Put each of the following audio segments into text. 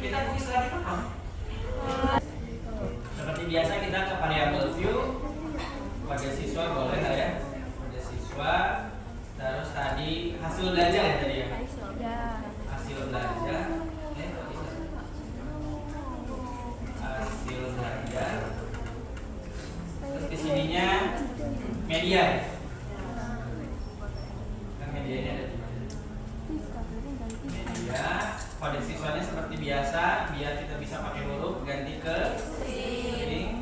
Kita tulis lagi apa? Seperti biasa kita ke variable view. Pada siswa boleh nggak ya? Pada siswa. Terus tadi hasil belajar ya tadi ya? Hasil belajar. Hasil belajar. Terus kesininya media ya? Kan medianya ada di mana? Media. Kode siswanya seperti biasa, biar kita bisa pakai huruf ganti ke string.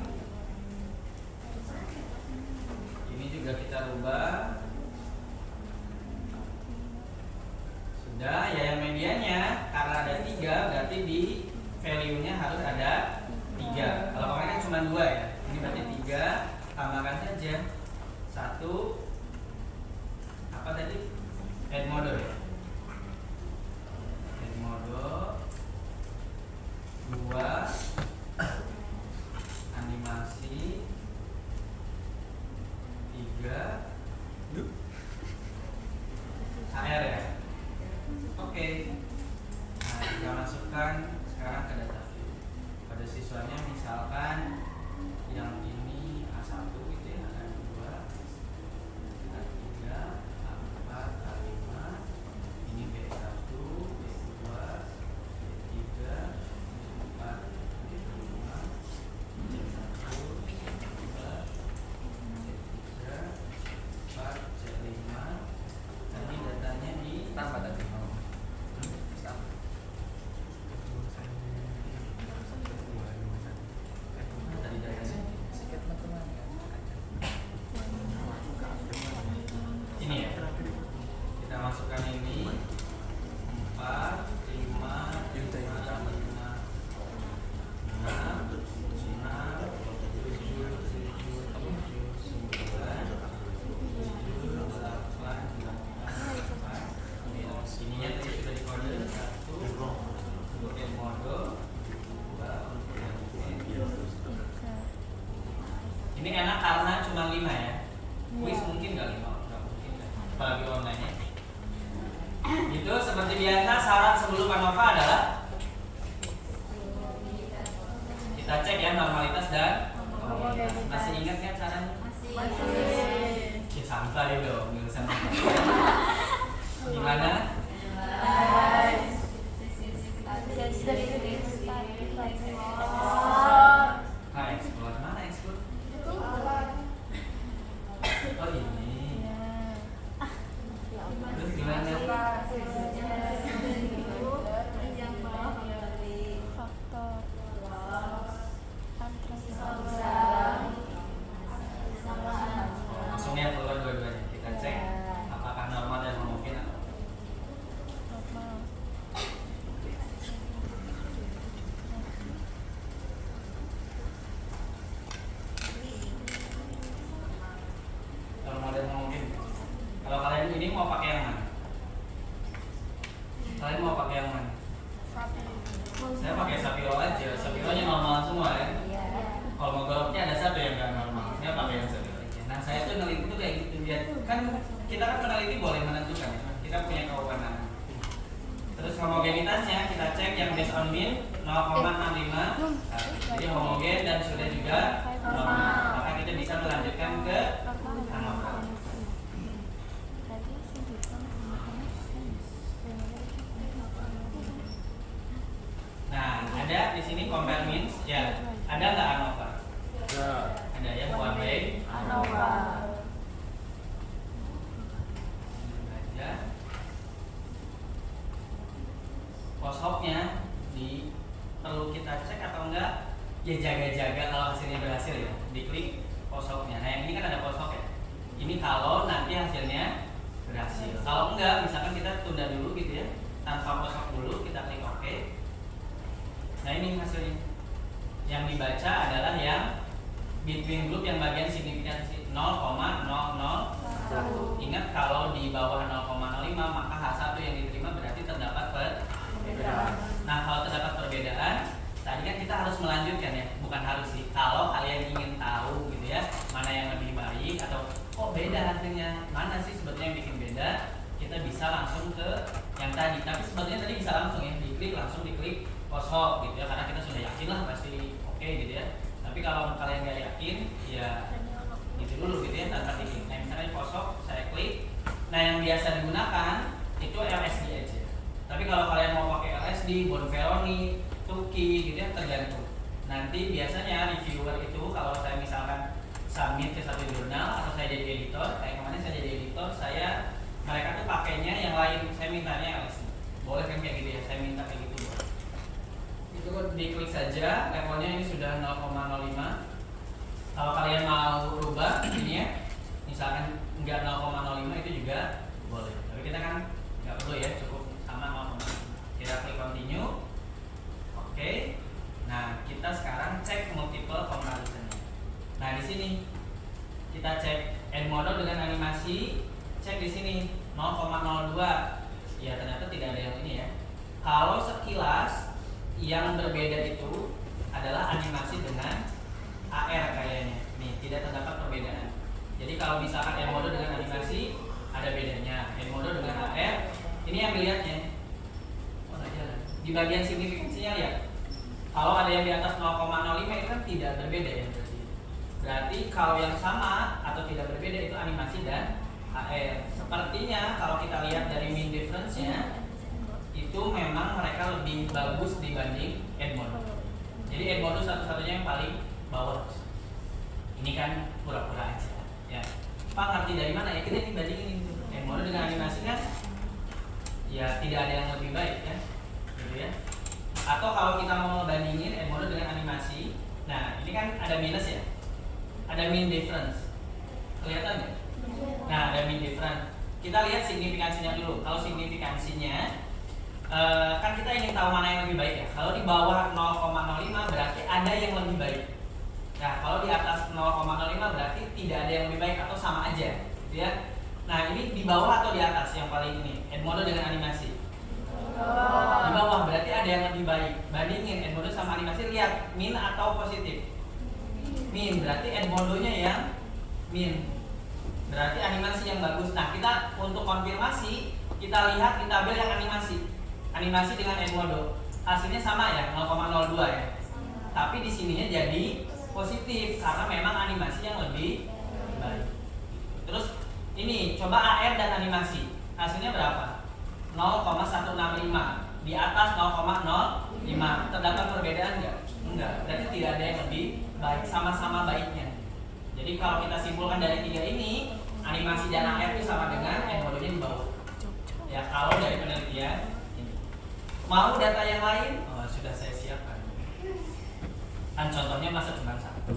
Ini juga kita rubah. Sudah, ya yang medianya karena ada 3 berarti di value-nya harus ada 3. Kalau kemarin kan cuma 2 ya. Ini berarti 3, tambahkan saja 1 apa tadi? Add mode ya. Add mode 2 animasi 3 HR ya. Oke. Nah, kita masukkan sekarang ke data view. Pada siswanya misalkan yang ini A1 gitu ya, A2, A3, A4, A5. Ini B1, B2, B3, B4, B5, C1, C2, C3, C4, C5. Nanti datanya di tambah tadi ini ya. Kita masukkan ini 4, 5, 6, 7, 8, 9, 10, 11, 12, 13, 14, 15. Ininya tadi sudah dikode 1 untuk add mode, 2 untuk ini enak karena cuma 5 ya. Kuis mungkin nggak 5, nggak mungkin kan? Apalagi online ya. Itu seperti biasa syarat sebelum ANOVA adalah kita cek ya normalitas dan homogenitas. Masih ingat kan caranya? Masih. Ya santai dong, nggak usah santai. Gimana? Nah, explore mana explore? Oh ini. Terus gimana? Langsungnya keluar dua-duanya. Kita cek apakah normal dan homogen atau normal dan homogen. Kalau kalian ini mau pakai yang mana? Kalian mau pakai yang mana? Saya pakai Sapiro aja. Sapironya normal semua ya. Kalau mau goloknya ada satu yang nggak normal. Saya pakai yang Sapiro aja. Nah saya tuh neliti tuh kayak gitu biar kan kita kan peneliti boleh menentukan ya. Kita punya kewenangan. Terus homogenitasnya kita cek yang based on mean 0,65. Jadi homogen dan sudah juga normal. Maka kita bisa melanjutkan ke ANOVA. Nah, ada di sini compare means ya. Ada nggak ANOVA? Ada ya, one way ANOVA. Aja. Post hoc-nya perlu kita cek atau enggak? Ya jaga-jaga kalau hasilnya berhasil ya. Diklik post hoc-nya. Nah, yang ini kan ada post hoc ya. Ini kalau nanti hasilnya berhasil. Kalau enggak, misalkan kita tunda dulu gitu ya. Tanpa post hoc dulu, kita klik OK. Nah, ini hasilnya. Yang dibaca adalah yang between group yang bagian signifikansi 0,001. Ingat kalau di bawah 0,05 maka H1 yang diterima berarti terdapat perbedaan. Nah, kalau terdapat perbedaan, tadi kan kita harus melanjutkan ya, bukan harus sih. Kalau kalian ingin tahu gitu ya, mana yang lebih baik atau kok beda hasilnya, mana sih sebetulnya yang bikin beda, kita bisa langsung ke yang tadi. Tapi sebetulnya tadi bisa langsung ya, diklik langsung diklik kosong gitu ya, karena kita sudah yakin lah pasti oke gitu ya. Tapi kalau kalian nggak yakin ya gitu dulu gitu ya, tanpa klik. Nah misalnya kosong saya klik. Nah yang biasa digunakan itu LSD aja. Tapi kalau kalian mau pakai LSD, Bonferroni, Tuki gitu ya, tergantung. Nanti biasanya reviewer itu kalau saya misalkan submit ke satu jurnal atau saya jadi editor, kayak kemarin saya jadi editor, mereka tuh pakainya yang lain, saya mintanya LSD. Boleh kan kayak gitu ya, saya minta kayak gitu. Itu diklik saja, levelnya ini sudah 0,05. Kalau kalian mau rubah ini ya, misalkan enggak 0,05 itu juga boleh. Tapi kita kan nggak perlu ya, cukup sama 0,5. Kita klik continue. Oke. Nah, kita sekarang cek multiple comparison. Nah, di sini kita cek end model dengan animasi, cek di sini 0,02. Ya, ternyata tidak ada yang ini ya. Kalau sekilas yang berbeda itu adalah animasi dengan AR kayaknya. Nih, tidak terdapat perbedaan. Jadi kalau misalkan end model dengan animasi ada bedanya. End model dengan AR ini yang dilihatnya. Oh, nggak jalan. Di bagian signifikansinya lihat. Kalau ada yang di atas 0,05 itu kan tidak berbeda ya berarti. Berarti kalau yang sama atau tidak berbeda itu animasi dan AR. Sepertinya kalau kita lihat dari mean difference-nya itu memang mereka lebih bagus dibanding end model. Jadi end model satu-satunya yang paling bawah. Ini kan pura-pura aja ya. Pak ngerti dari mana ya? Kita ini bandingin end model dengan animasi kan ya tidak ada yang lebih baik kan gitu ya. Atau kalau kita mau bandingin end model dengan animasi, nah ini kan ada minus ya, ada mean difference, kelihatan nggak? Nah ada mean difference. Kita lihat signifikansinya dulu. Kalau signifikansinya kan kita ingin tahu mana yang lebih baik ya. Kalau di bawah 0,05 berarti ada yang lebih baik. Nah kalau di atas 0,05 berarti tidak ada yang lebih baik atau sama aja, gitu ya. Nah ini di bawah atau di atas yang paling ini end model dengan animasi? Di bawah berarti ada yang lebih baik. Bandingin end model sama animasi, lihat min atau positif. Min berarti end modelnya yang min. Berarti animasi yang bagus. Nah kita untuk konfirmasi kita lihat di tabel yang animasi. Animasi dengan end model hasilnya sama ya 0,02 ya. Tapi di sininya jadi positif karena memang animasi yang lebih baik. Terus ini coba AR dan animasi hasilnya berapa? 0,165 di atas 0,05. Terdapat perbedaan enggak? Enggak. Berarti tidak ada yang lebih baik, sama-sama baiknya. Jadi kalau kita simpulkan dari tiga ini, animasi dan AR itu sama dengan end modelnya di bawah. Ya kalau dari penelitian ini. Mau data yang lain? Oh, sudah saya siapkan. Kan contohnya masa cuma satu.